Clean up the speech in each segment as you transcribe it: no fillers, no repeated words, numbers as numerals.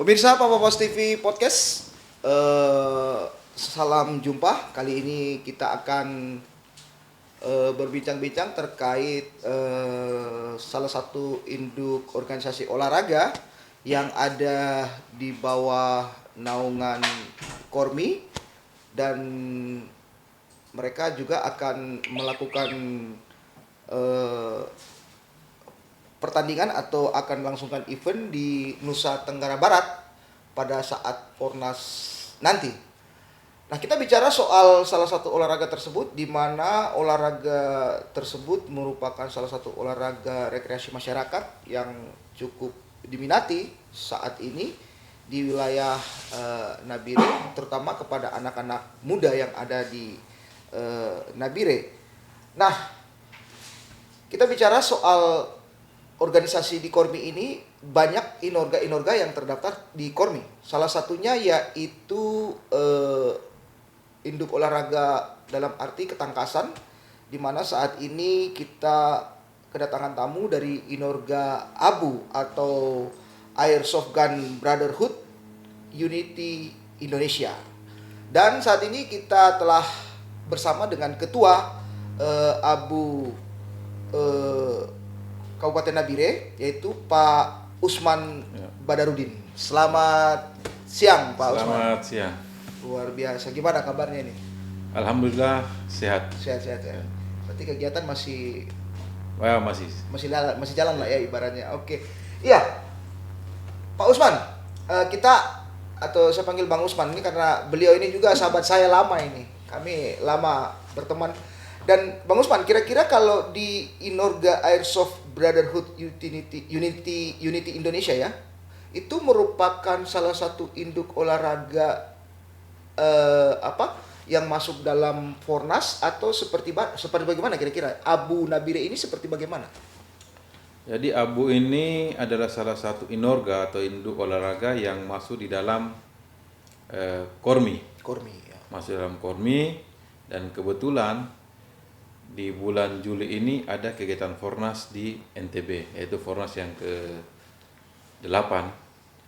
Pemirsa Papa Pos TV Podcast, salam jumpa. Kali ini kita akan berbincang-bincang terkait salah satu induk organisasi olahraga yang ada di bawah naungan Kormi, dan mereka juga akan melakukan pertandingan atau akan melangsungkan event di Nusa Tenggara Barat pada saat Fornas nanti. Nah, kita bicara soal salah satu olahraga tersebut, di mana olahraga tersebut merupakan salah satu olahraga rekreasi masyarakat yang cukup diminati saat ini di wilayah Nabire, terutama kepada anak-anak muda yang ada di Nabire. Nah, kita bicara soal organisasi di Kormi ini, banyak inorga-inorga yang terdaftar di Kormi. Salah satunya yaitu induk olahraga dalam arti ketangkasan, di mana saat ini kita kedatangan tamu dari Inorga Abu atau Airsoft Gun Brotherhood Unity Indonesia. Dan saat ini kita telah bersama dengan Ketua Abu Kabupaten Nabire, yaitu Pak Usman Badarudin. Selamat siang, Pak Usman. Selamat siang. Luar biasa. Gimana kabarnya ini? Alhamdulillah sehat. Sehat-sehat ya. Berarti kegiatan masih Masih jalan lah ya ibaratnya. Oke. Iya. Pak Usman, kita atau saya panggil Bang Usman ini karena beliau ini juga sahabat saya lama ini. Kami lama berteman. Dan Bang Usman, kira-kira kalau di Inorga Airsoft Brotherhood Unity Indonesia ya, itu merupakan salah satu induk olahraga yang masuk dalam Fornas atau seperti bagaimana kira-kira? Abu Nabire ini seperti bagaimana? Jadi Abu ini adalah salah satu inorga atau induk olahraga yang masuk di dalam Kormi. Kormi ya. Masuk dalam Kormi, dan kebetulan di bulan Juli ini ada kegiatan Fornas di NTB, yaitu Fornas yang ke-8.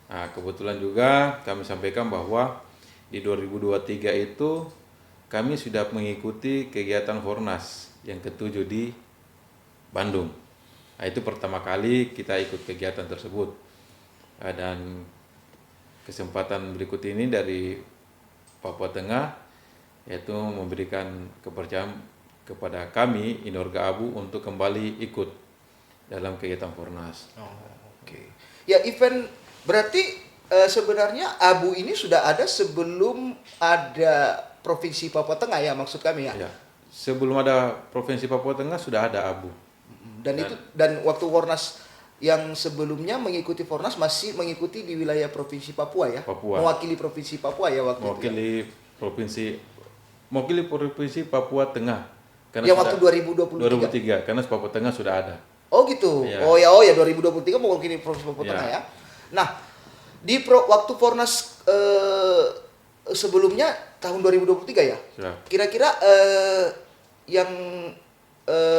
Nah, kebetulan juga kami sampaikan bahwa di 2023 itu kami sudah mengikuti kegiatan Fornas yang ke-7 di Bandung. Nah, itu pertama kali kita ikut kegiatan tersebut. Dan kesempatan berikut ini dari Papua Tengah, yaitu memberikan kepercayaan kepada kami Inorga Abu untuk kembali ikut dalam kegiatan Fornas. Oke. Ya, event berarti sebenarnya Abu ini sudah ada sebelum ada Provinsi Papua Tengah ya, maksud kami ya. Ya. Sebelum ada Provinsi Papua Tengah sudah ada Abu. Dan waktu Fornas yang sebelumnya mengikuti Fornas masih mengikuti di wilayah Provinsi Papua ya. Papua. Mewakili Provinsi Papua ya waktu itu. Mewakili Provinsi Papua Tengah. Karena ya waktu 2023. Karena Papua Tengah sudah ada. Oh gitu. Ya. Oh ya 2023 mewakili Provinsi Papua Tengah ya. Nah, di waktu Fornas sebelumnya tahun 2023 ya. Sudah. Kira-kira yang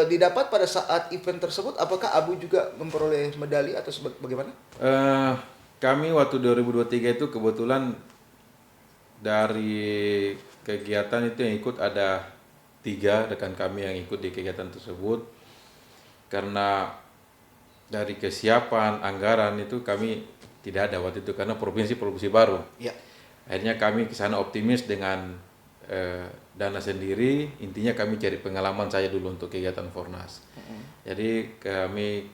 didapat pada saat event tersebut, apakah Abu juga memperoleh medali atau bagaimana? Kami waktu 2023 itu kebetulan dari kegiatan itu yang ikut ada 3 rekan kami yang ikut di kegiatan tersebut. Karena dari kesiapan anggaran itu kami tidak ada waktu itu karena provinsi baru. Ya. Akhirnya kami ke sana optimis dengan dana sendiri. Intinya kami cari pengalaman saya dulu untuk kegiatan Fornas. Jadi kami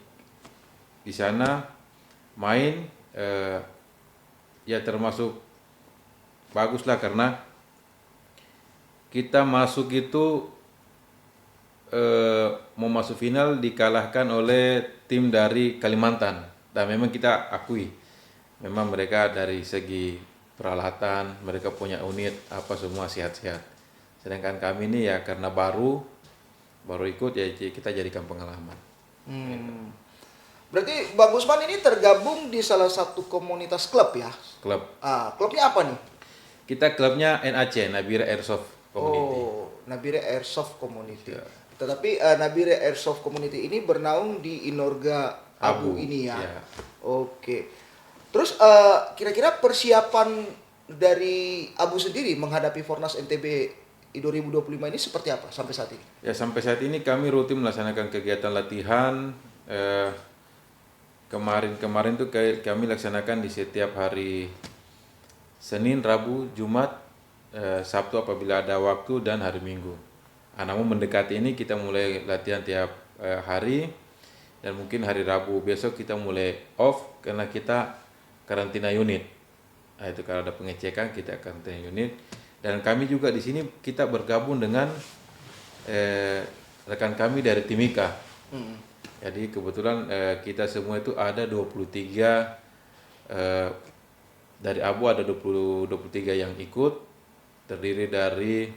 di sana main ya termasuk bagus lah, karena kita masuk itu mau masuk final dikalahkan oleh tim dari Kalimantan. Dan memang kita akui, memang mereka dari segi peralatan, mereka punya unit apa semua sehat-sehat. Sedangkan kami ini ya karena baru ikut ya kita jadikan pengalaman. Berarti Bang Usman ini tergabung di salah satu komunitas klub ya? Klub. Klubnya apa nih? Kita klubnya NAC, Nabire Airsoft Community. Oh, Nabire Airsoft Community. Ya. Tetapi Nabire Airsoft Community ini bernaung di Inorga Abu ini ya. Ya. Oke. Terus kira-kira persiapan dari Abu sendiri menghadapi Fornas NTB di 2025 ini seperti apa sampai saat ini? Ya, sampai saat ini kami rutin melaksanakan kegiatan latihan. Kemarin tuh kami laksanakan di setiap hari Senin, Rabu, Jumat, Sabtu apabila ada waktu, dan hari Minggu. Namun mendekati ini kita mulai latihan tiap hari, dan mungkin hari Rabu besok kita mulai off karena kita karantina unit. Nah, itu kalau ada pengecekan kita karantina unit. Dan kami juga di sini kita bergabung dengan rekan kami dari Timika. Jadi kebetulan kita semua itu ada 23 dari Abu ada 23 yang ikut, terdiri dari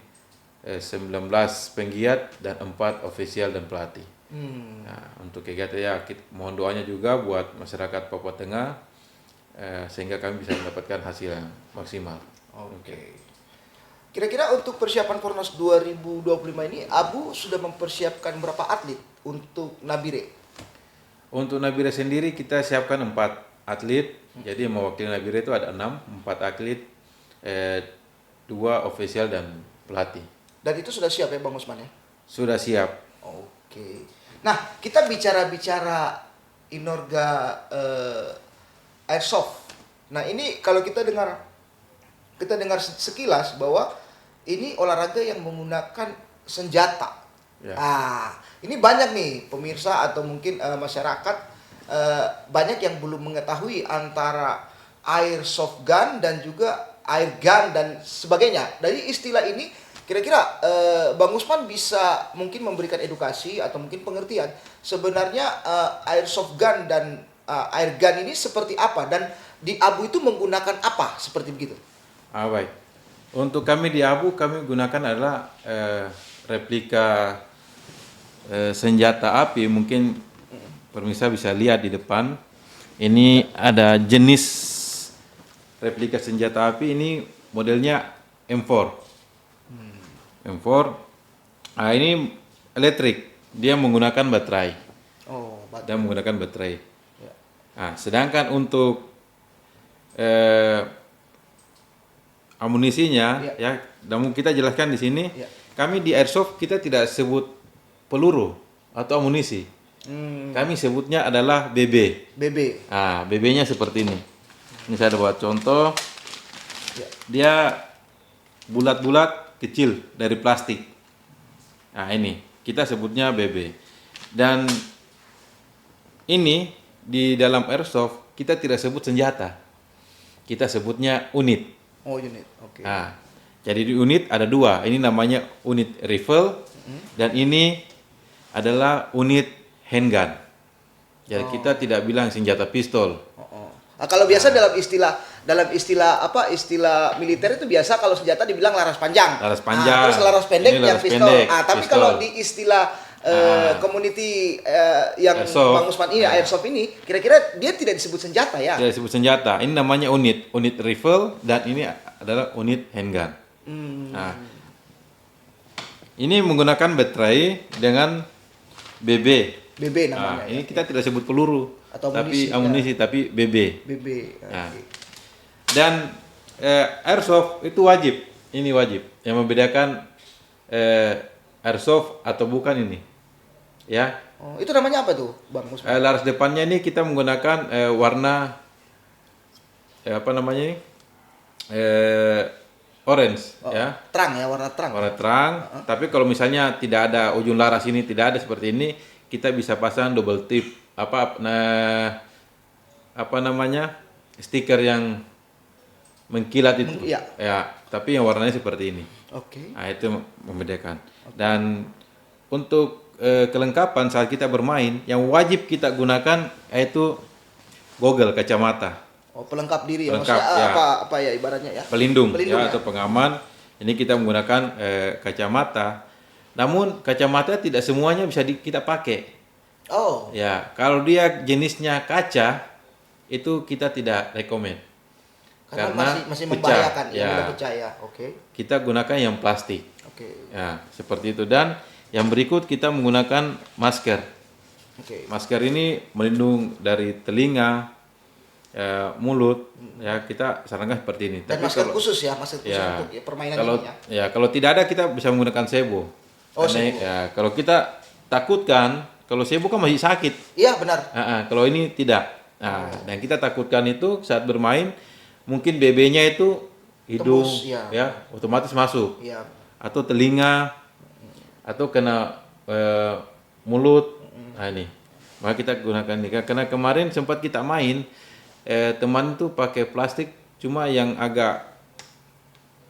19 penggiat dan 4 ofisial dan pelatih. Nah, untuk kegiatan ya mohon doanya juga buat masyarakat Papua Tengah sehingga kami bisa mendapatkan hasil yang maksimal. Oke. Kira-kira untuk persiapan Fornas 2025 ini Abu sudah mempersiapkan berapa atlet untuk Nabire? Untuk Nabire sendiri kita siapkan 4 atlet. Jadi mewakili Nabire itu ada 4 atlet, 2 ofisial dan pelatih. Dan itu sudah siap ya Bang Usman ya? Sudah siap. Oke. Nah, kita bicara-bicara Inorga Airsoft. Nah, ini kalau kita dengar sekilas bahwa ini olahraga yang menggunakan senjata. Ya. Ini banyak nih pemirsa atau mungkin masyarakat banyak yang belum mengetahui antara airsoft gun dan juga air gun dan sebagainya. Dari istilah ini kira-kira Bang Usman bisa mungkin memberikan edukasi atau mungkin pengertian sebenarnya airsoft gun dan air gun ini seperti apa dan di Abu itu menggunakan apa seperti begitu? Baik. Untuk kami di Abu kami gunakan adalah replika senjata api. Mungkin pemirsa bisa lihat di depan. Ini ada jenis replika senjata api, ini modelnya M4. M4. Ini elektrik. Dia menggunakan baterai. Baterai. Dia menggunakan baterai. Sedangkan untuk amunisinya ya, namun kita jelaskan di sini. Kami di airsoft kita tidak sebut peluru atau amunisi. Kami sebutnya adalah BB. BB-nya seperti ini. Ini saya buat contoh. Dia bulat-bulat kecil dari plastik. Ini kita sebutnya BB. Dan ini di dalam airsoft kita tidak sebut senjata. Kita sebutnya unit. Unit. Oke. Jadi di unit ada 2. Ini namanya unit rifle dan ini adalah unit handgun. Jadi kita tidak bilang senjata pistol. Kalau biasa dalam istilah militer itu biasa kalau senjata dibilang laras panjang. Terus laras pendek yang pistol. Tapi kalau di istilah community yang airsoft. Bang Usman ini airsoft ini kira-kira dia tidak disebut senjata ya? Tidak disebut senjata. Ini namanya unit rifle dan ini adalah unit handgun. Ini menggunakan baterai dengan BB namanya. Ini kita tidak sebut peluru atau amunisi, tapi BB. Dan airsoft itu wajib. Ini wajib. Yang membedakan airsoft atau bukan ini. Ya. Itu namanya apa tuh, Bang Usman? Laras depannya ini kita menggunakan warna orange, ya. Terang ya, warna terang. Warna terang. Tapi kalau misalnya tidak ada ujung laras ini, tidak ada seperti ini, kita bisa pasang double tip stiker yang mengkilat itu. Ya, tapi yang warnanya seperti ini. Itu membedakan. Dan untuk kelengkapan saat kita bermain, yang wajib kita gunakan yaitu goggle, kacamata. Pelengkap diri ya, pelengkap, maksudnya apa ya ibaratnya ya? Pelindung ya, atau pengaman. Ini kita menggunakan kacamata. Namun kacamata tidak semuanya bisa kita pakai. Ya, kalau dia jenisnya kaca, itu kita tidak rekomend. Karena masih membahayakan ya. Pecah ya. Kita gunakan yang plastik. Ya, seperti itu. Dan yang berikut kita menggunakan masker. Masker ini melindung dari telinga, mulut, ya kita sarankan seperti ini. Dan Tapi masker kalau khusus ya, masker khusus ya, untuk permainan kalau ini ya. ya kalau tidak ada kita bisa menggunakan sebo. Oh, Karena, sebo. ya, kalau kita takutkan, kalau sebo kan masih sakit. Iya benar. Kalau ini tidak. Nah, dan kita takutkan itu saat bermain mungkin BB-nya itu hidung, Tembus, ya. ya otomatis masuk, Iya. atau telinga, atau kena mulut. Nah ini, maka kita gunakan ini. Karena kemarin sempat kita main, teman itu pakai plastik, cuma yang agak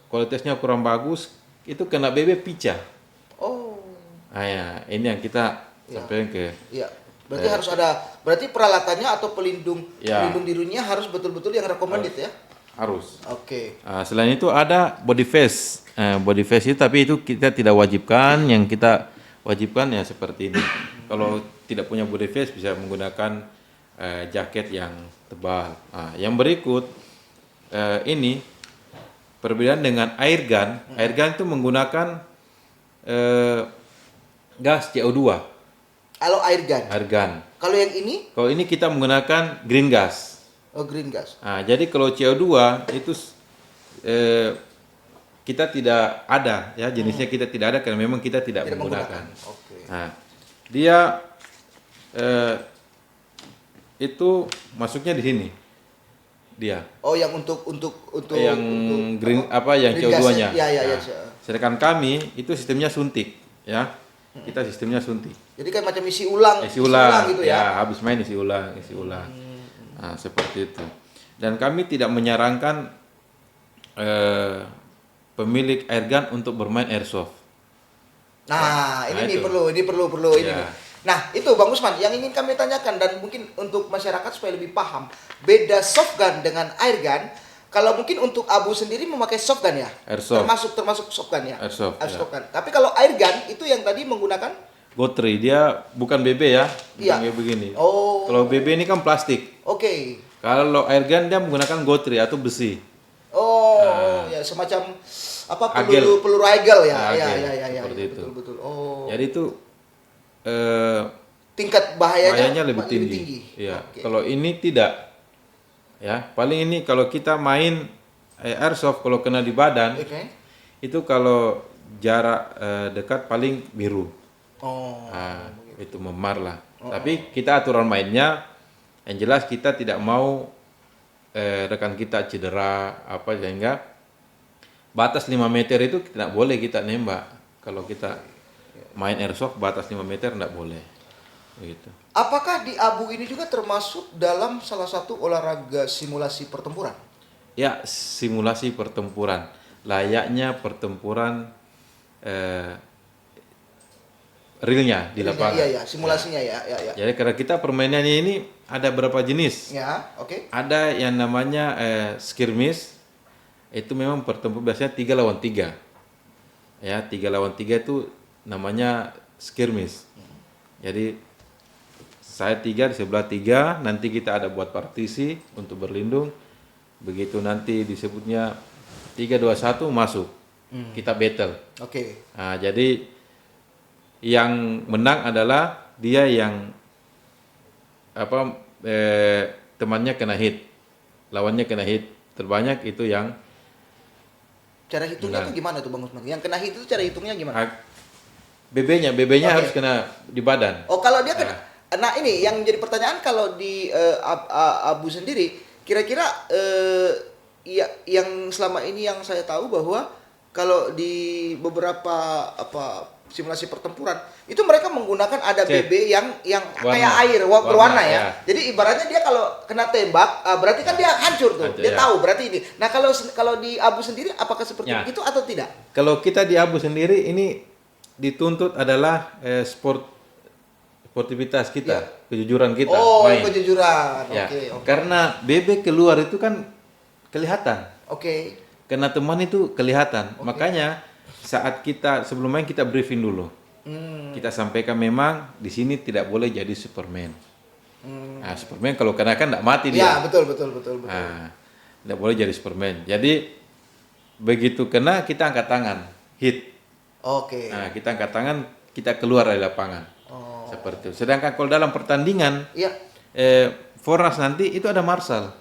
kualitasnya kurang bagus, itu kena BB pecah. Oh. Nah ya, ini yang kita Ya. sampaikan ke. Iya. Berarti harus ada, berarti peralatannya atau pelindung Ya. pelindung dirinya harus betul-betul yang recommended ya. Harus. Oke. Selain itu ada body face. Body face itu, tapi itu kita tidak wajibkan. Yang kita wajibkan ya seperti ini. Kalau tidak punya body face bisa menggunakan jaket yang tebal. Yang berikut ini perbedaan dengan air gun. Air gun itu menggunakan gas CO2. Kalau air gun. Air gun. Kalau yang ini, Kalau ini kita menggunakan green gas. green gas. Jadi kalau CO2 itu kita tidak ada, ya jenisnya kita tidak ada karena memang kita tidak menggunakan. Oke. Nah, dia itu masuknya di sini. Dia. Oh, yang untuk Yang green yang green CO2-nya. gas, ya. Sedangkan kami itu sistemnya suntik, ya. Kita sistemnya suntik. Jadi kayak macam isi ulang gitu ya. Ya, habis main isi ulang. Nah, seperti itu. Dan kami tidak menyarankan pemilik airgun untuk bermain airsoft. Nah, Nah, ini itu. perlu ini. Ya. Nah, itu Bang Usman yang ingin kami tanyakan dan mungkin untuk masyarakat supaya lebih paham. Beda soft gun dengan air gun. Kalau mungkin untuk Abu sendiri memakai soft gun ya? Airsoft. Termasuk soft gun ya? Airsoft, ya. gun. Tapi kalau air gun itu yang tadi menggunakan Gotri, dia bukan BB ya, Iya. bukan kayak begini. Oh. Kalau BB ini kan plastik. Oke. Kalau airgun dia menggunakan gotri atau besi. Oh, ya semacam apa Agel. peluru agel ya. Agel, Ya. seperti itu. Betul. Oh. Jadi itu Tingkat bahayanya lebih tinggi. Iya. Oke. Kalau ini tidak. Ya, paling ini kalau kita main airsoft kalau kena di badan, Oke. itu kalau jarak dekat paling biru. Oh. Itu memar lah. Tapi kita aturan mainnya yang jelas kita tidak mau rekan kita cedera apa sehingga batas 5 meter itu tidak boleh kita nembak. Kalau kita main airsoft batas 5 meter tidak boleh. Begitu. Apakah di Abu ini juga termasuk dalam salah satu olahraga simulasi pertempuran? Ya, simulasi pertempuran. Layaknya pertempuran realnya di lapangan. Iya, simulasinya ya. Jadi karena kita permainannya ini ada berapa jenis. Ya, oke. Ada yang namanya skirmish. Itu memang pertempuran biasanya 3 lawan 3. Ya, 3 lawan 3 itu namanya skirmish. Jadi saya 3 di sebelah 3, nanti kita ada buat partisi untuk berlindung. Begitu nanti disebutnya 3 2 1 masuk. Kita battle. Oke. Nah, jadi yang menang adalah dia yang temannya kena hit, lawannya kena hit terbanyak itu yang Cara hitungnya menang. itu gimana tuh Bang Usman? Yang kena hit itu cara hitungnya gimana? BB-nya Oke. harus kena di badan. Oh, kalau dia kena. Nah, ini yang jadi pertanyaan kalau di Abu sendiri, kira-kira yang selama ini yang saya tahu bahwa kalau di beberapa simulasi pertempuran itu mereka menggunakan ada Cat. BB yang Warna. kayak air berwarna ya. Ya. Jadi ibaratnya dia kalau kena tembak berarti kan dia hancur tuh. Hancur, Dia ya. tahu berarti ini. Nah, kalau di Abu sendiri apakah seperti Ya. itu atau tidak? Kalau kita di Abu sendiri ini dituntut adalah sportivitas kita, Ya. kejujuran kita Oh, main. kejujuran. Ya. Oke. Karena BB keluar itu kan kelihatan. Oke. Kena teman itu kelihatan. Makanya saat kita sebelum main kita briefing dulu. Kita sampaikan memang di sini tidak boleh jadi Superman. Nah, Superman kalau kena kan tidak mati Ya, dia. betul. Nah, tidak boleh jadi Superman. Jadi begitu kena kita angkat tangan, hit. Oke. Nah, kita angkat tangan, kita keluar dari lapangan. Seperti itu. Sedangkan kalau dalam pertandingan Iya. Fornas nanti itu ada marshal.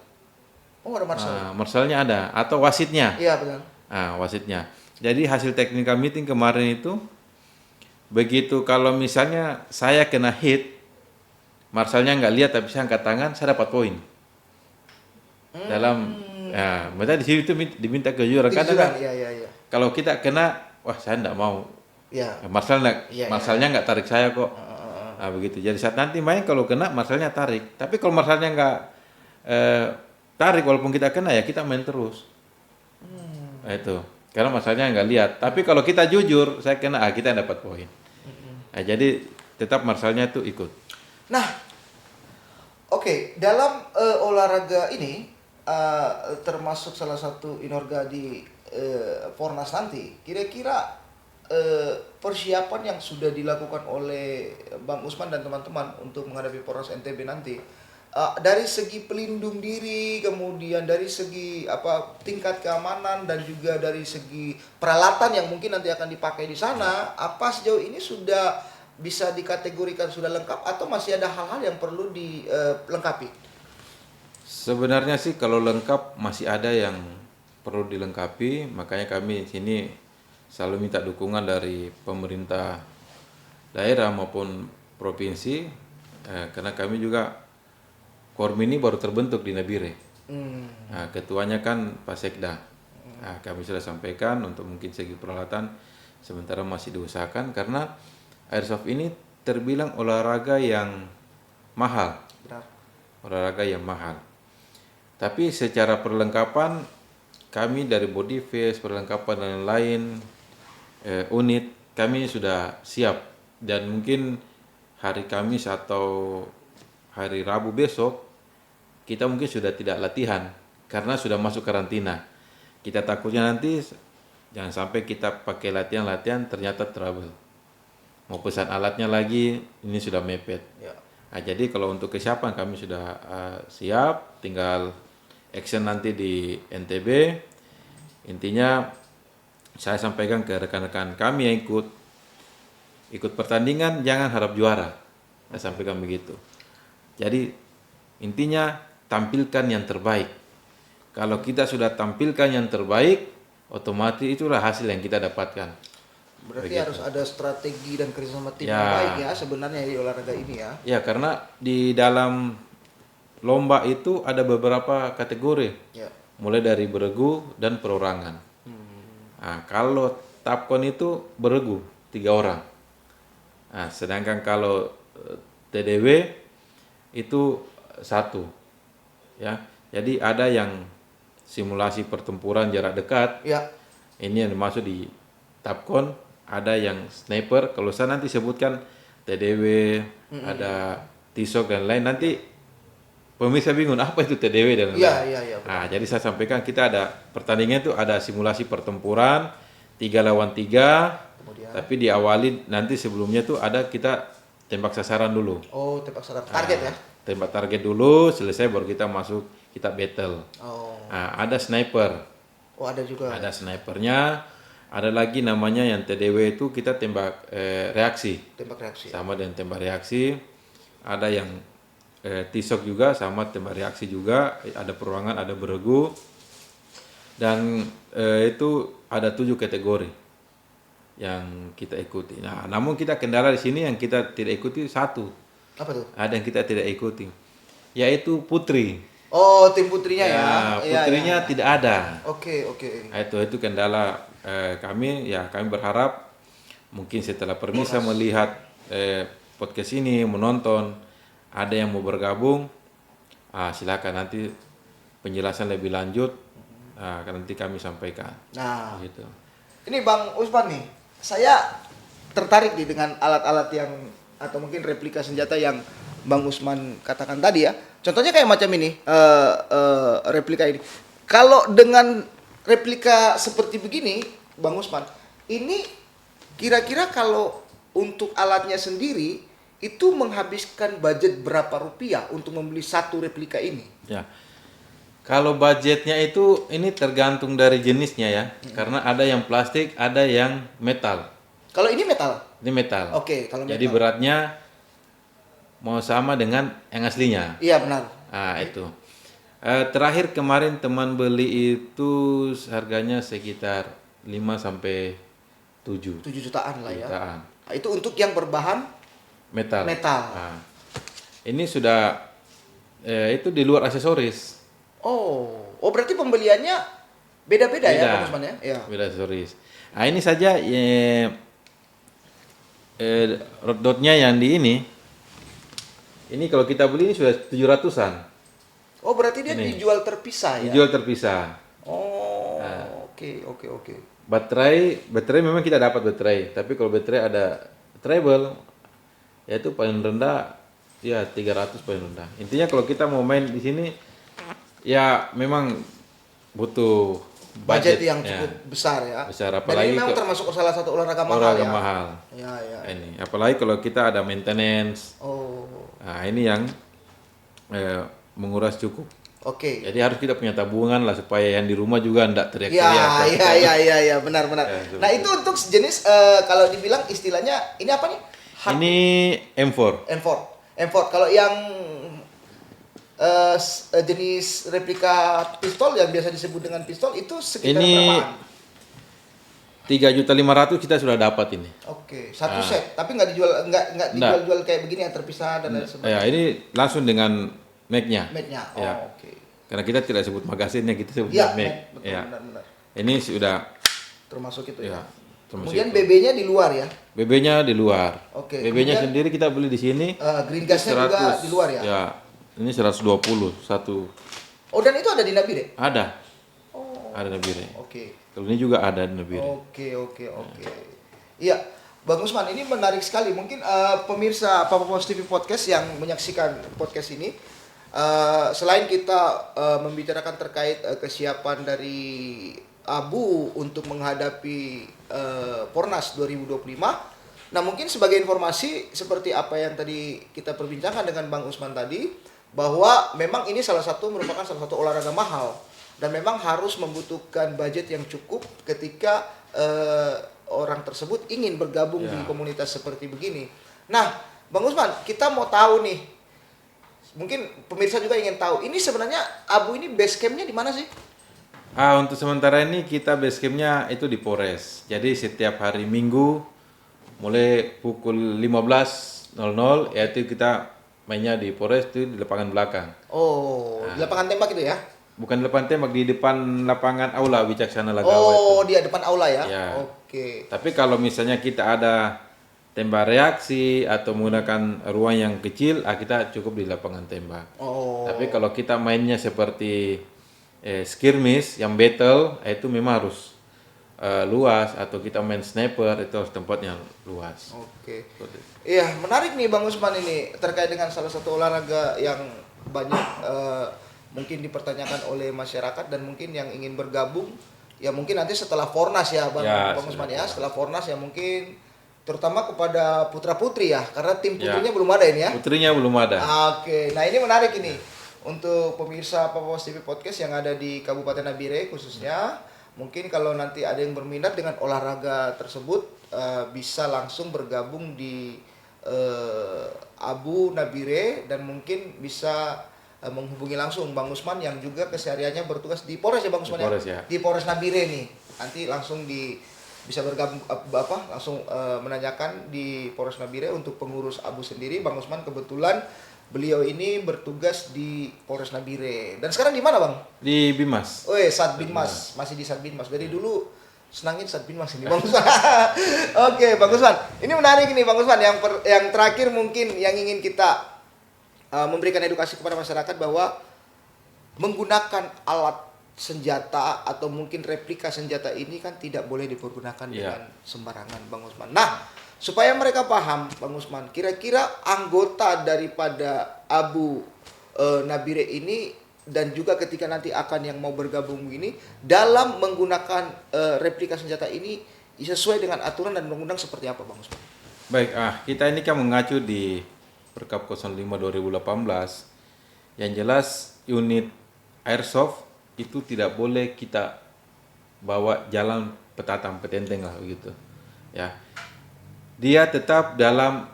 Oh, ada Marcel. Marselnya ada atau wasitnya. Iya, benar. Wasitnya. Jadi hasil technical meeting kemarin itu begitu kalau misalnya saya kena hit, Marselnya nggak lihat tapi saya angkat tangan, saya dapat poin. Dalam mereka di situ diminta kejujuran. Kadang kan Iya, iya, iya. kalau kita kena, wah saya nggak mau. Iya. Marselnya nggak tarik saya kok. Begitu. Jadi saat nanti main kalau kena Marselnya tarik. Tapi kalau Marselnya nggak tarik walaupun kita kena ya kita main terus. Itu. Karena Marselnya nggak lihat. Tapi kalau kita jujur, saya kena, kita dapat poin. Jadi tetap Marselnya itu ikut. Nah, oke, dalam olahraga ini termasuk salah satu inorga di Fornas nanti, kira-kira persiapan yang sudah dilakukan oleh Bang Usman dan teman-teman untuk menghadapi Fornas NTB nanti, dari segi pelindung diri, kemudian dari segi tingkat keamanan dan juga dari segi peralatan yang mungkin nanti akan dipakai di sana, apa sejauh ini sudah bisa dikategorikan sudah lengkap atau masih ada hal-hal yang perlu dilengkapi? Sebenarnya sih kalau lengkap masih ada yang perlu dilengkapi, makanya kami di sini selalu minta dukungan dari pemerintah daerah maupun provinsi, karena kami juga Kormi ini baru terbentuk di Nabire. Ketuanya kan Pak Sekda. Kami sudah sampaikan untuk mungkin segi peralatan sementara masih diusahakan karena airsoft ini terbilang olahraga yang mahal. Benar. Olahraga yang mahal. Tapi secara perlengkapan kami dari body face, perlengkapan dan lain unit kami sudah siap dan mungkin hari Kamis atau hari Rabu besok kita mungkin sudah tidak latihan karena sudah masuk karantina. Kita takutnya nanti jangan sampai kita pakai latihan ternyata trouble. Mau pesan alatnya lagi ini sudah mepet. Ya. Jadi kalau untuk kesiapan kami sudah siap, tinggal action nanti di NTB. Intinya saya sampaikan ke rekan-rekan kami yang ikut pertandingan jangan harap juara. Saya sampaikan begitu. Jadi intinya tampilkan yang terbaik. Kalau kita sudah tampilkan yang terbaik, otomatis itulah hasil yang kita dapatkan. Berarti harus ada strategi dan kerjasama tim yang baik ya sebenarnya di olahraga ini ya. Ya, karena di dalam lomba itu ada beberapa kategori. Ya. Mulai dari beregu dan perorangan. Kalau Tapkon itu beregu 3 orang. Sedangkan kalau TDW itu 1. Ya. Jadi ada yang simulasi pertempuran jarak dekat. Ya. Ini yang dimaksud di Tapkon, ada yang sniper. Kalau saya nanti sebutkan TDW, ada T-Shock dan lain, nanti pemirsa bingung apa itu TDW dan lain. Iya. Jadi saya sampaikan kita ada pertandingan itu ada simulasi pertempuran 3 lawan 3. Kemudian. Tapi diawali nanti sebelumnya tuh ada kita tembak sasaran dulu. Oh, tembak sasaran target ya. Tembak target dulu, selesai baru kita masuk kita battle. Oh. Ada sniper. Oh, ada juga. Ada snipernya. Ada lagi namanya yang TDW itu kita tembak reaksi. Tembak reaksi. Sama dengan tembak reaksi. Ada yang T-Shock juga sama tembak reaksi juga. Ada peruangan, ada beregu. Dan itu ada 7 kategori yang kita ikuti. Nah, namun kita kendala di sini yang kita tidak ikuti 1. Apa tuh? Ada yang kita tidak ikuti, yaitu putri. Oh, tim putrinya ya. Putrinya ya. tidak ada. Oke. Nah, itu kendala kami. Ya kami berharap mungkin setelah permisa melihat podcast ini, menonton, ada yang mau bergabung, silakan nanti penjelasan lebih lanjut nanti kami sampaikan. Nah, Gitu. ini Bang Usman nih, saya tertarik nih dengan alat-alat yang atau mungkin replika senjata yang Bang Usman katakan tadi ya. Contohnya kayak macam ini, replika ini. Kalau dengan replika seperti begini, Bang Usman, ini kira-kira kalau untuk alatnya sendiri itu menghabiskan budget berapa rupiah untuk membeli satu replika ini? Ya. Kalau budgetnya itu ini tergantung dari jenisnya ya. Karena ada yang plastik, ada yang metal. Kalau ini metal? Ini metal. Oke, kalau Jadi metal. beratnya mau sama dengan yang aslinya. Iya benar. Itu. Terakhir kemarin teman beli itu harganya sekitar 5 sampai 7 7 jutaan lah ya. jutaan. Nah, itu untuk yang berbahan Metal. metal. Nah, ini sudah itu di luar aksesoris. Oh berarti pembeliannya beda-beda ya Beda. Bang Usman ya? Ya. Beda aksesoris. Nah, ini saja rod dotnya yang di ini kalau kita beli ini sudah 700-an. Oh berarti dia Ini. dijual terpisah ya? Dijual terpisah. Oh Nah. oke. Baterai memang kita dapat baterai, tapi kalau baterai ada treble, yaitu paling rendah ya 300 paling rendah. Intinya kalau kita mau main di sini ya memang butuh Budget yang ya, cukup besar ya. besar, Dan apalagi ini memang ke- termasuk salah satu olahraga mahal olahraga ya. mahal. Ya. Ini apalagi kalau kita ada maintenance. Oh Nah, ini yang menguras cukup. oke. Jadi harus kita punya tabungan lah supaya yang di rumah juga enggak teriak-teriak. Ya benar. Ya, Nah itu untuk jenis kalau dibilang istilahnya ini apa nih? Ini M4. M4. Kalau yang jenis replika pistol yang biasa disebut dengan pistol itu sekitar Ini berapaan? 3.500.000 kita sudah dapat ini. Oke, satu set. Tapi nggak dijual kayak begini yang terpisah dan lain sebagainya. Ya, ini langsung dengan Mac-nya. Mate-nya. Oh, Ya. oke. Karena kita tidak sebut magasinnya, kita sebut Iya, Mac. betul, Ya. benar. Ini sudah Termasuk itu ya. ya. termasuk Kemudian itu. BB-nya di luar ya. BB-nya di luar. Oke, BB-nya kemudian- sendiri kita beli di sini. Green gasnya juga di luar ya. Ya. Ini 120 satu. Oh, dan itu ada di Nabire? Ada. Oh, Ada Nabire. oke. Kalau ini juga ada di Nabire. Oke. Iya, Bang Usman, ini menarik sekali. Mungkin pemirsa Papa Pos TV Podcast yang menyaksikan podcast ini, selain kita membicarakan terkait kesiapan dari Abu untuk menghadapi Pornas 2025, nah mungkin sebagai informasi seperti apa yang tadi kita perbincangkan dengan Bang Usman tadi, bahwa memang ini merupakan salah satu olahraga mahal. Dan memang harus membutuhkan budget yang cukup ketika orang tersebut ingin bergabung Ya. di komunitas seperti begini. Nah, Bang Usman, kita mau tahu nih, mungkin pemirsa juga ingin tahu, ini sebenarnya Abu ini base campnya di mana sih? Untuk sementara ini kita base campnya itu di Polres. Jadi setiap hari Minggu mulai pukul 15.00 yaitu kita mainnya di Polres itu di lapangan belakang. Oh, di lapangan tembak itu ya? Bukan di depan tembak, di depan lapangan aula Wicaksana Lagawa Oh, itu. dia depan aula ya? Ya. Oke. Tapi kalau misalnya kita ada tembak reaksi atau menggunakan ruang yang kecil, kita cukup di lapangan tembak. Oh. Tapi kalau kita mainnya seperti skirmish yang battle, itu memang harus luas, atau kita main sniper itu harus tempatnya luas. Oke. Seperti itu. Iya, menarik nih Bang Usman ini terkait dengan salah satu olahraga yang banyak mungkin dipertanyakan oleh masyarakat dan mungkin yang ingin bergabung ya mungkin nanti setelah Fornas ya Bang, Ya, Bang Usman ya, setelah setelah Fornas ya mungkin terutama kepada putra-putri ya karena tim Ya. putrinya belum ada ini ya. Putrinya belum ada. Oke, nah ini menarik ini untuk pemirsa Papa Pos TV Podcast yang ada di Kabupaten Nabire khususnya. Mungkin kalau nanti ada yang berminat dengan olahraga tersebut bisa langsung bergabung di Abu Nabire dan mungkin bisa menghubungi langsung Bang Usman yang juga kesehariannya bertugas di Polres ya Bang Usman Di Polres, ya. Di Polres Nabire nih. Nanti langsung bisa bergabung langsung menanyakan di Polres Nabire untuk pengurus Abu sendiri. Bang Usman kebetulan beliau ini bertugas di Polres Nabire. Dan sekarang di mana, Bang? Di Bimas. Oh, Satbinmas, masih di Satbinmas. Dari dulu senangin Satbinmas ini, Bang Usman. Oke, Bang Usman. Ini menarik ini, Bang Usman. Yang terakhir mungkin yang ingin kita memberikan edukasi kepada masyarakat bahwa menggunakan alat senjata atau mungkin replika senjata ini kan tidak boleh dipergunakan Iya. dengan sembarangan, Bang Usman. Nah, supaya mereka paham, Bang Usman, kira-kira anggota daripada Abu Nabire ini dan juga ketika nanti akan yang mau bergabung ini dalam menggunakan replika senjata ini sesuai dengan aturan dan undang-undang seperti apa, Bang Usman? Baik, kita ini kan mengacu di Perkap 05 2018. Yang jelas unit airsoft itu tidak boleh kita bawa jalan petatang petenteng lah begitu. Ya. Dia tetap dalam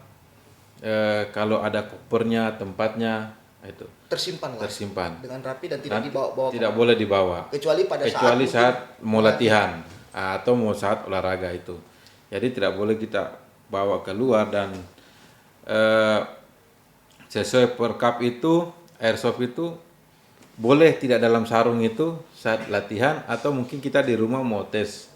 kalau ada kopernya, tempatnya Itu Tersimpan lah. tersimpan. Dengan rapi dan tidak Nanti dibawa-bawa. tidak boleh dibawa. Kecuali pada Kecuali saat saat mau latihan atau mau saat olahraga itu. Jadi tidak boleh kita bawa keluar dan eh, sesuai perkap itu airsoft itu boleh tidak dalam sarung itu saat latihan atau mungkin kita di rumah mau tes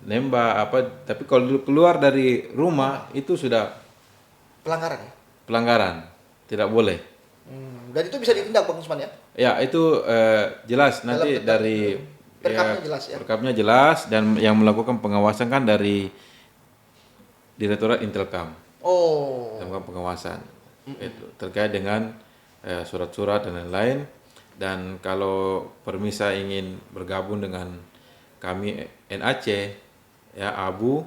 nembak apa, tapi kalau keluar dari rumah itu sudah pelanggaran ya. pelanggaran, tidak boleh. Dan itu bisa ditindak Bang Usman ya. Ya itu jelas nanti Dalam dari perkapnya jelas ya. perkapnya jelas dan yang melakukan pengawasan kan dari Direktorat Intelkam. Oh. Melakukan pengawasan itu terkait dengan surat-surat dan lain-lain. Dan kalau permisa ingin bergabung dengan kami NAC ya Abu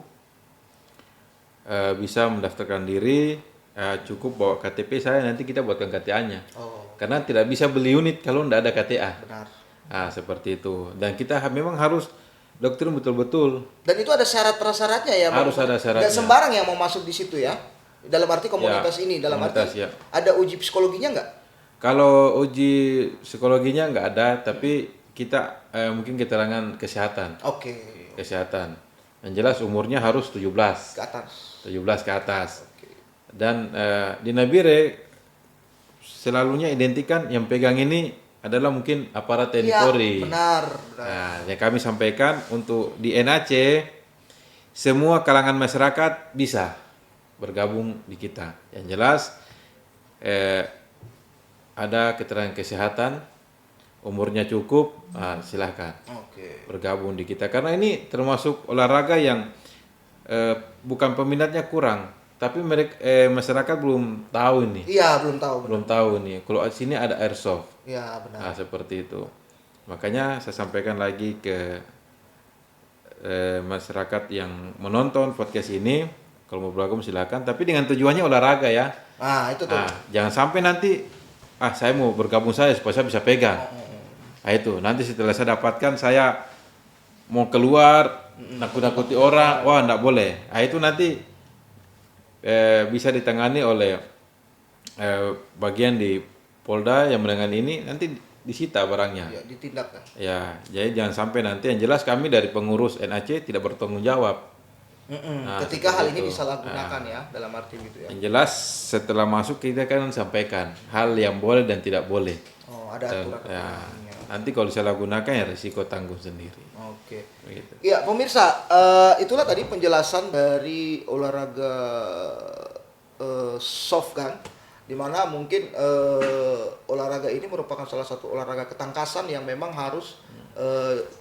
bisa mendaftarkan diri, cukup bawa KTP saya, nanti kita buatkan KTA-nya. Karena tidak bisa beli unit kalau tidak ada KTA. Benar. Seperti itu. Dan kita memang harus doktrin betul-betul. Dan itu ada syarat-prasyaratnya ya Bang? Harus ada syaratnya. Dan sembarang yang mau masuk di situ ya. Dalam arti komunitas ini, dalam arti ada uji psikologinya nggak? Kalau uji psikologinya nggak ada, tapi kita mungkin keterangan kesehatan. Oke. Kesehatan. Yang jelas umurnya harus 17. Ke atas. 17 ke atas. Oke. Dan di Nabire selalunya identikan yang pegang ini adalah mungkin aparat TNI Polri. Benar. Nah, yang kami sampaikan untuk di NAC semua kalangan masyarakat bisa bergabung di kita. Yang jelas ada keterangan kesehatan, umurnya cukup, silahkan bergabung di kita. Karena ini termasuk olahraga yang bukan peminatnya kurang, tapi mereka masyarakat belum tahu ini. Iya, belum tahu. Belum tahu nih. Kalau di sini ada airsoft. Iya, benar. Seperti itu. Makanya saya sampaikan lagi ke masyarakat yang menonton podcast ini, kalau mau bergabung silakan, tapi dengan tujuannya olahraga ya. Itu tuh. Jangan sampai nanti saya mau bergabung supaya saya bisa pegang. Itu nanti setelah saya dapatkan saya mau keluar nakut-nakuti orang, wah enggak boleh. Itu nanti bisa ditangani oleh bagian di Polda yang menangani ini, nanti disita barangnya. Ya, ditindak kan. Ya, jadi jangan sampai nanti yang jelas kami dari pengurus NAC tidak bertanggung jawab. Ketika hal ini disalahgunakan ya, dalam arti gitu ya. Yang jelas setelah masuk kita kan sampaikan hal yang boleh dan tidak boleh. Ada aturan. Nanti kalau disalahgunakan ya risiko tanggung sendiri. Oke. Begitu. Ya pemirsa, itulah tadi penjelasan dari olahraga soft gun, di mana mungkin olahraga ini merupakan salah satu olahraga ketangkasan yang memang harus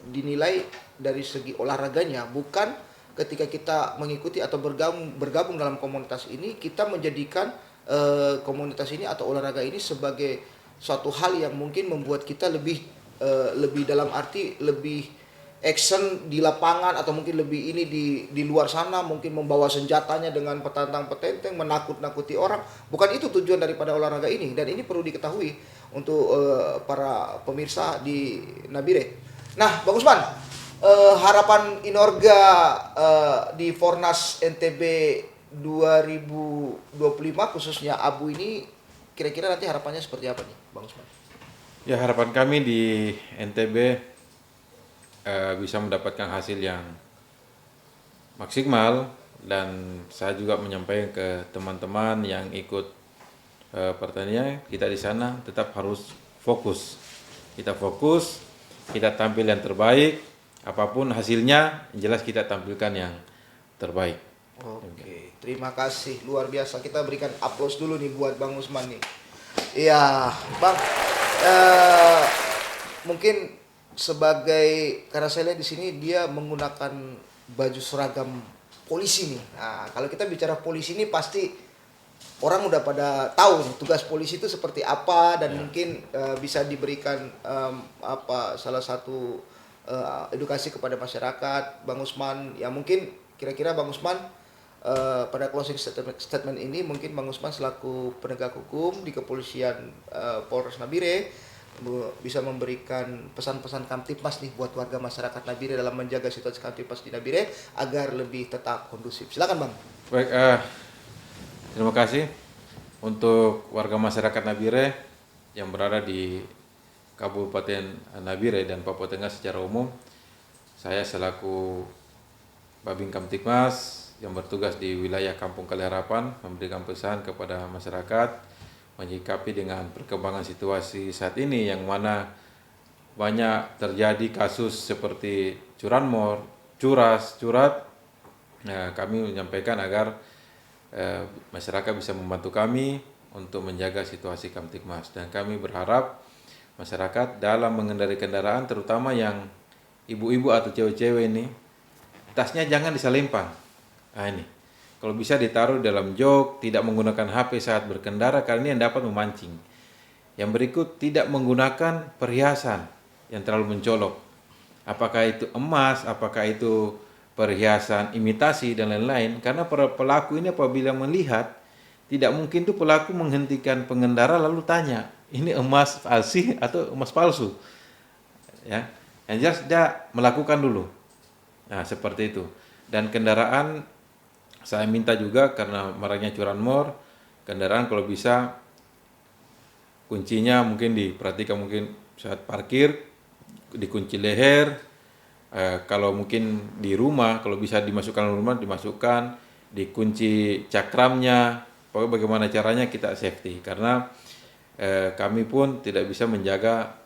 dinilai dari segi olahraganya, bukan ketika kita mengikuti atau bergabung dalam komunitas ini, kita menjadikan komunitas ini atau olahraga ini sebagai suatu hal yang mungkin membuat kita lebih dalam arti lebih action di lapangan, atau mungkin lebih ini di luar sana, mungkin membawa senjatanya dengan petantang-petenteng, menakut-nakuti orang. Bukan itu tujuan daripada olahraga ini, dan ini perlu diketahui untuk para pemirsa di Nabire. Nah, Bang Usman, harapan Inorga di Fornas NTB 2025 khususnya Abu ini, kira-kira nanti harapannya seperti apa nih Bang Usman? Ya, harapan kami di NTB bisa mendapatkan hasil yang maksimal, dan saya juga menyampaikan ke teman-teman yang ikut pertandingan kita di sana tetap harus fokus. Kita fokus, kita tampil yang terbaik, apapun hasilnya yang jelas kita tampilkan yang terbaik. Oke, terima kasih, luar biasa. Kita berikan aplaus dulu nih buat Bang Usman nih. Iya, Bang. Mungkin sebagai, karena saya lihat di sini dia menggunakan baju seragam polisi nih. Nah, kalau kita bicara polisi ini pasti orang udah pada tahu nih, tugas polisi itu seperti apa, dan mungkin bisa diberikan salah satu edukasi kepada masyarakat, Bang Usman. Ya mungkin kira-kira Bang Usman pada closing statement ini, mungkin Bang Usman selaku penegak hukum di kepolisian Polres Nabire bisa memberikan pesan-pesan Kamtipmas nih buat warga masyarakat Nabire dalam menjaga situasi Kamtipmas di Nabire agar lebih tetap kondusif. Silakan Bang. Baik, terima kasih Untuk warga masyarakat Nabire yang berada di Kabupaten Nabire dan Papua Tengah secara umum, saya selaku Babin Kamtibmas yang bertugas di wilayah Kampung Kali Harapan memberikan pesan kepada masyarakat menyikapi dengan perkembangan situasi saat ini yang mana banyak terjadi kasus seperti curanmor, curas, curat. Nah, kami menyampaikan agar masyarakat bisa membantu kami untuk menjaga situasi Kamtibmas, dan kami berharap masyarakat dalam mengendarai kendaraan, terutama yang ibu-ibu atau cewek-cewek ini, tasnya jangan diselempang. Nah ini, kalau bisa ditaruh dalam jok, tidak menggunakan HP saat berkendara karena ini yang dapat memancing. Yang berikut, tidak menggunakan perhiasan yang terlalu mencolok. Apakah itu emas, apakah itu perhiasan imitasi dan lain-lain, karena para pelaku ini apabila melihat, tidak mungkin tuh pelaku menghentikan pengendara lalu tanya, ini emas asli atau emas palsu, ya. Yang jelas dia melakukan dulu. Nah seperti itu. Dan kendaraan saya minta juga, karena maraknya curanmor, kendaraan kalau bisa kuncinya mungkin diperhatikan, mungkin saat parkir dikunci leher. Kalau mungkin di rumah, kalau bisa dimasukkan rumah, dimasukkan, dikunci cakramnya. Pokoknya bagaimana caranya kita safety, karena kami pun tidak bisa menjaga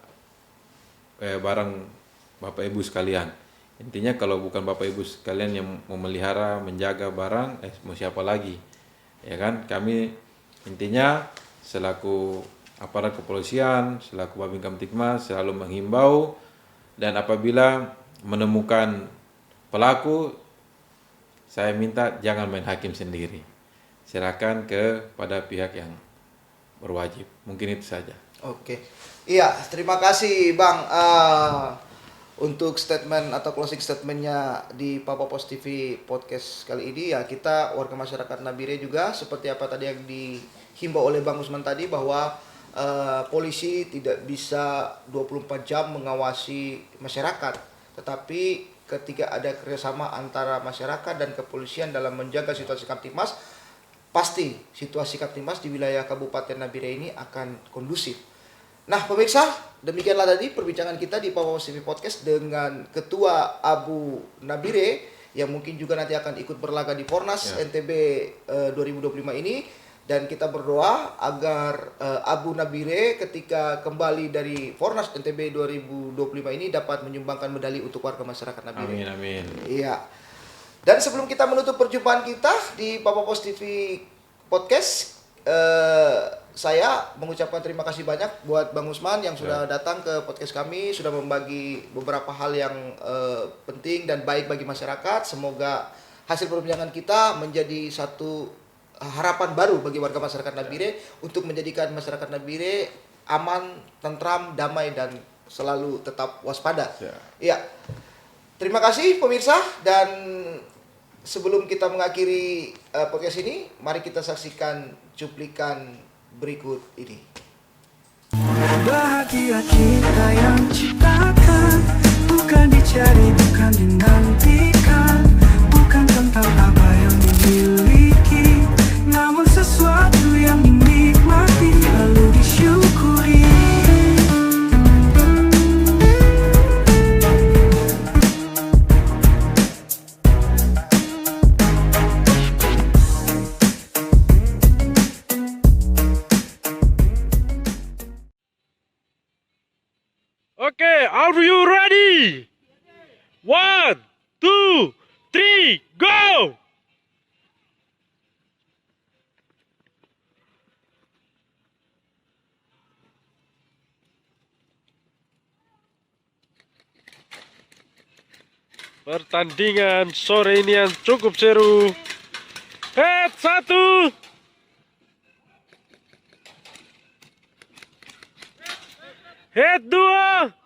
barang Bapak Ibu sekalian. Intinya kalau bukan Bapak Ibu sekalian yang memelihara, menjaga barang, mau siapa lagi? Ya kan? Kami intinya selaku aparat kepolisian, selaku Babin Kamtibmas selalu menghimbau, dan apabila menemukan pelaku, saya minta jangan main hakim sendiri. Silakan kepada pihak yang berwajib. Mungkin itu saja. Oke. Iya, terima kasih Bang. Untuk statement atau closing statementnya di Papa Pos TV podcast kali ini, ya kita warga masyarakat Nabire juga seperti apa tadi yang dihimbau oleh Bang Usman tadi, bahwa polisi tidak bisa 24 jam mengawasi masyarakat, tetapi ketika ada kerjasama antara masyarakat dan kepolisian dalam menjaga situasi Kamtibmas, pasti situasi Kamtibmas di wilayah Kabupaten Nabire ini akan kondusif. Nah pemirsa, demikianlah tadi perbincangan kita di Papa Pos TV Podcast dengan Ketua Abu Nabire yang mungkin juga nanti akan ikut berlaga di Fornas NTB 2025 ini. Dan kita berdoa agar Abu Nabire ketika kembali dari Fornas NTB 2025 ini dapat menyumbangkan medali untuk warga masyarakat Nabire. Amin, amin. Iya. Dan sebelum kita menutup perjumpaan kita di Papa Pos TV Podcast, saya mengucapkan terima kasih banyak buat Bang Usman yang sudah datang ke podcast kami, sudah membagi beberapa hal yang penting dan baik bagi masyarakat. Semoga hasil perbincangan kita menjadi satu harapan baru bagi warga masyarakat Nabire untuk menjadikan masyarakat Nabire aman, tentram, damai, dan selalu tetap waspada. Iya. Terima kasih pemirsa, dan sebelum kita mengakhiri podcast ini, mari kita saksikan cuplikan berikut ini. Bahagia kita yang ciptakan, bukan dicari, bukan dinantikan, bukan tentang apa yang dimiliki, namun sesuatu yang dinikmati lalu disyukuri. Okay, are you ready? 1, 2, 3, go! Pertandingan sore ini yang cukup seru. Head 1. Head 2.